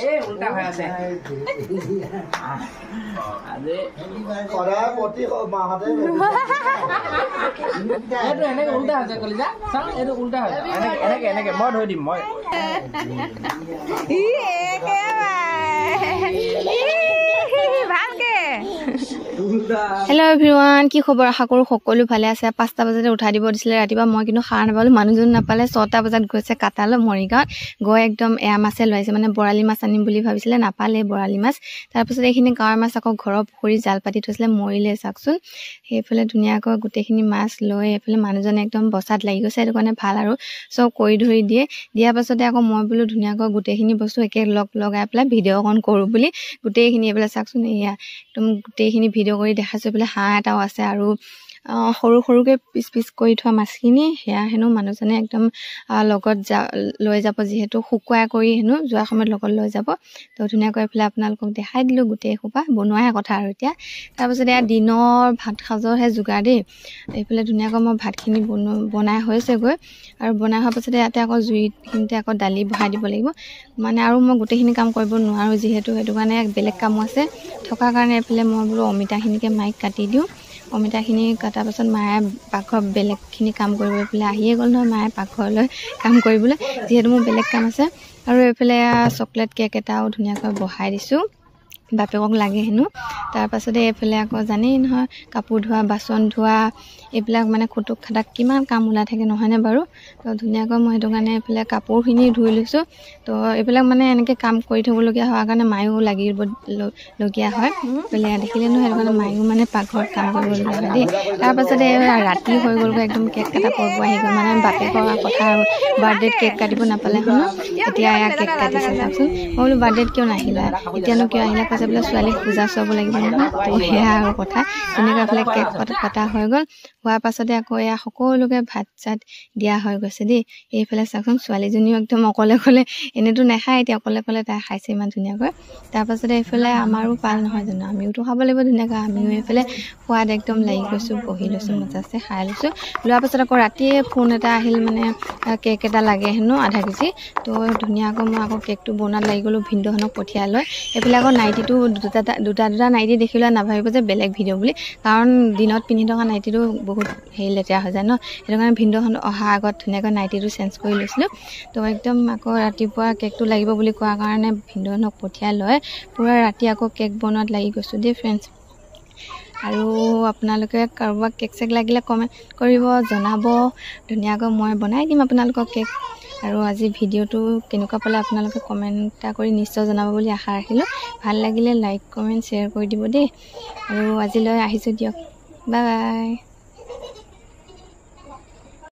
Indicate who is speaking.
Speaker 1: এই উল্টা হৈ আছে আজি
Speaker 2: সদায় প্ৰতি মাহতে
Speaker 1: এইটো এনেকে উল্টা হৈছে কলিজা চাওঁ এইটো উল্টা হৈছে এনেকে এনেকে মই ধৰি দিম মই
Speaker 3: হেল্ল' এভৰিৱান, কি খবৰ? আশা কৰোঁ সকলো ভালে আছে। 5টা বজাতে উঠাই দিব দিছিলে ৰাতিপুৱা, মই কিন্তু সাৰ নাপালোঁ। মানুহজন নাপালে 6টা বজাত গৈছে কাটালৈ মৰিগাঁৱত গৈ একদম এয়া মাছে লৈ আহিছে, মানে বৰালি মাছ আনিম বুলি ভাবিছিলে, নাপালে বৰালি মাছ। তাৰপিছত এইখিনি গাঁৱৰ মাছ আকৌ ঘৰৰ পুখুৰী জাল পাতি থৈছিলে, মৰিলে চাওকচোন। সেইফালে ধুনীয়াকৈ গোটেইখিনি মাছ লৈ এইফালে মানুহজনে একদম বচাত লাগি গৈছে, সেইটো কাৰণে ভাল আৰু চব কৰি ধৰি দিয়ে। দিয়াৰ পাছতে আকৌ মই বোলো ধুনীয়াকৈ গোটেইখিনি বস্তু একে লগাই পেলাই ভিডিঅ' অকণ কৰোঁ বুলি গোটেইখিনি এইফালে চাওকচোন, এয়া একদম গোটেইখিনি ভিডিঅ' কৰি দেখাইছোঁ। এইফালে হাঁহ এটাও আছে আৰু সৰু সৰুকৈ পিচ পিচ কৰি থোৱা মাছখিনি সেয়া হেনো মানুহজনে একদম লগত লৈ যাব, যিহেতু শুকুৱাই কৰি হেনো যোৱা সময়ত লগত লৈ যাব। তো ধুনীয়াকৈ এইফালে আপোনালোকক দেখাই দিলোঁ গোটেই সোপা বনোৱাহে কথা আৰু এতিয়া। তাৰপিছত এয়া দিনৰ ভাত সাজৰহে যোগাৰ দেই। এইফালে ধুনীয়াকৈ মই ভাতখিনি বনাই হৈছেগৈ, আৰু বনাই হোৱাৰ পাছতে ইয়াতে আকৌ জুইখিনিতে আকৌ দালি বহাই দিব লাগিব। মানে আৰু মই গোটেইখিনি কাম কৰিব নোৱাৰোঁ যিহেতু, সেইটো কাৰণে বেলেগ কামো আছে থকাৰ কাৰণে এইফালে মই বোলো অমিতাখিনিকে মাইক কাটি দিওঁ। অমিতাখিনি কটাৰ পাছত মায়ে পাকঘৰ বেলেগখিনি কাম কৰিব পেলাই আহিয়ে গ'ল নহয় মায়ে পাকঘৰলৈ কাম কৰিবলৈ, যিহেতু মোৰ বেলেগ কাম আছে। আৰু এইফালে চকলেট কেক এটাও ধুনীয়াকৈ বহাই দিছোঁ, বাপেকক লাগে হেনো। তাৰপাছতে এইফালে আকৌ জানেই নহয় কাপোৰ ধোৱা, বাচন ধোৱা, এইবিলাক মানে খুটুক খাটাক কিমান কাম ওলাই থাকে নহয়নে বাৰু। তো ধুনীয়াকৈ মই সেইটো কাৰণে এইফালে কাপোৰখিনি ধুই লৈছোঁ। তো এইবিলাক মানে এনেকৈ কাম কৰি থ'বলগীয়া হোৱাৰ কাৰণে মায়ো লাগিবলগীয়া হয়। এইফালে দেখিলে নহয়, সেইটো কাৰণে মায়ো মানে পাকঘৰত কাম কৰিবলগীয়া হয় দেই। তাৰপাছতে ৰাতি হৈ গ'লগৈ, একদম কেক কটা পৰ্ব আহি গ'ল, মানে বাপেকৰ কথা আৰু বাৰ্থডেত কেক কাটিব নাপালে শুনো, এতিয়া এয়া কেক কাটিছে চাওকচোন। মই বোলো বাৰ্থডেত কিয় নাহিলা, এতিয়ানো কিয় আহিলা, কৈছে বোলে ছোৱালীক পূজা চুৱাব লাগিব নহয়। তো সেয়া আৰু কথা তেনেকৈ এইফালে কেক কটা হৈ গ'ল। হোৱাৰ পাছতে আকৌ এয়া সকলোকে ভাত চাত দিয়া হৈ গৈছে দেই। এইফালে চাওকচোন ছোৱালীজনীও একদম অকলে অকলে, এনেতো নাখায়, এতিয়া অকলে অকলে তাই খাইছে ইমান ধুনীয়াকৈ। তাৰপাছতে এইফালে আমাৰো পাল নহয় জানো, আমিওতো খাব লাগিব ধুনীয়াকৈ। আমিও এইফালে সোৱাদ একদম লাগি গৈছোঁ, বহি লৈছোঁ, মজাছে খাই লৈছোঁ। লোৱাৰ পাছত আকৌ ৰাতিয়ে ফোন এটা আহিল, মানে কেক এটা লাগে হেনো আধা কেজি। তো ধুনীয়াকৈ মই আকৌ কেকটো বনোৱাত লাগি গ'লোঁ, ভিনদেউহঁতক পঠিয়াই লৈ। এইফালে আকৌ নাইটিটো দুটা নাইটি দেখিলে নাভাবিব যে বেলেগ ভিডিঅ' বুলি, কাৰণ দিনত পিন্ধি থকা নাইটিটো বহুত লেতেৰা হৈ যায় ন, সেইটো কাৰণে ভিনদেউহঁত অহাৰ আগত ধুনীয়াকৈ নাইটিটো চেঞ্জ কৰি লৈছিলোঁ। তো একদম আকৌ ৰাতিপুৱা কেকটো লাগিব বুলি কোৱাৰ কাৰণে ভিনদেউহঁতক পঠিয়াই লৈ পূৰা ৰাতি আকৌ কেক বনোৱাত লাগি গৈছোঁ দেই ফ্ৰেণ্ডছ। আৰু আপোনালোকে কাৰোবাক কেক চেক লাগিলে কমেণ্ট কৰিব, জনাব, ধুনীয়াকৈ মই বনাই দিম আপোনালোকক কেক। আৰু আজি ভিডিঅ'টো কেনেকুৱা পালে আপোনালোকে কমেণ্ট এটা কৰি নিশ্চয় জনাব বুলি আশা ৰাখিলোঁ। ভাল লাগিলে লাইক কমেণ্ট শ্বেয়াৰ কৰি দিব দেই। আৰু আজিলৈ আহিছোঁ দিয়ক, বাই বাই।